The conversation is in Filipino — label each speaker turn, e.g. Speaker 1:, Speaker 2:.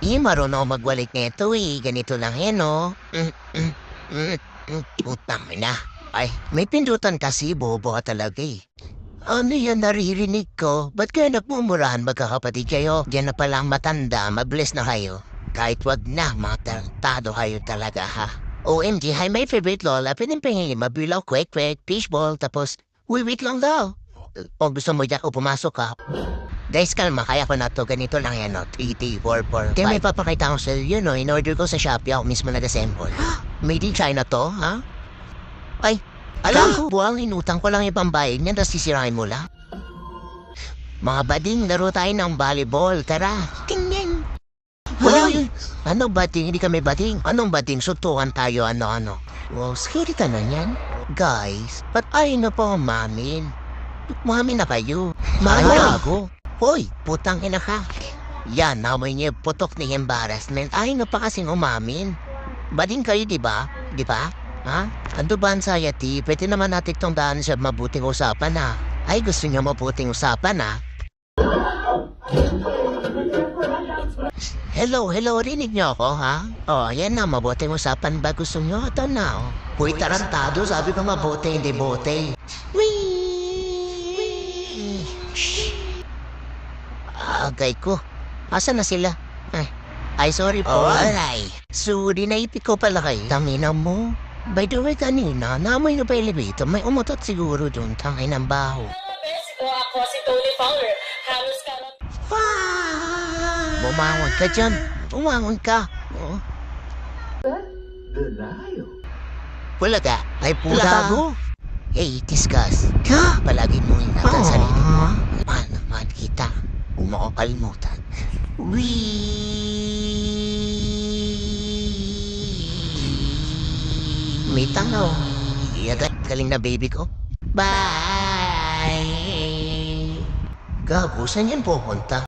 Speaker 1: Di marunong magwalik nito eh. Ganito lang yan, no? Putang ina. Ay, may pindutan kasi, bobo ka talaga eh. Ano yan naririnig ko? Ba't kayo nagmumurahan magkakapatid kayo? Diyan na palang matanda, mabilis na kayo. Kahit wag na, mga tarantado kayo talaga ha. OMG, hi my favorite lola, pwedeng pahingin mabilaw, kwek-kwek, fishball, tapos wait lang daw. O gusto mo dyan o pumasok ka? Guys, kalma, kaya ko na to. Ganito lang yan, no? 3, 4, 4, 5. Kaya may papakita ko sa iyo, no? In order ko sa Shopee, ako mismo nag-assemble. Made in China to, ha? Ay, alam ko, buwang inutang ko lang yung pambayad niyan, tapos sisirain mo lang. Mga bading, laro tayo ng volleyball. Tara. Tingin. Wala yun. Ano bading? Hindi kami bading. Anong bading? Suntukan tayo, ano-ano. Wow, scary ka na yan. Guys, ba't ayaw na po umamin? Umamin na kayo. Mami ako. Hoy, putang ina ka. Yan, namoy niya putok ni embarrassment. Ayaw na pa kasing umamin. Bading kayo, di ba? Di ba? Ha? Ano ba anxiety? Pwede naman natin itong daan sa mabuting usapan ha. Ay, gusto niyo mabuting usapan ha? Hello, rinig niyo ako ha? Oh, yan na, mabuting usapan ba gusto niyo? Ito na oh. Huy, tarantado, sabi ko mabuti, hindi bote. Wee! Shhh! Agay ko. Asa na sila? Ay, sorry po. Aray. Sorry, naipit ko pala kayo. Tangina mo. By the way, kanina, naamoy na pa elevator. May umutot siguro dun. Tangin ng baho.
Speaker 2: Ako si Tony Fowler. Halos ka lang.
Speaker 1: Bumangon ka dyan. Bumangon ka. Oh.
Speaker 3: Denial.
Speaker 1: Wala ka. Ay, puta ko. Hey, discuss. Ka? Palagi mo ingatan sa sarili mo. Naman kita. Huwag mo ko kalimutan. May tangaw. Iyagat, galing na baby ko. Bye! Gago, saan yan pupunta?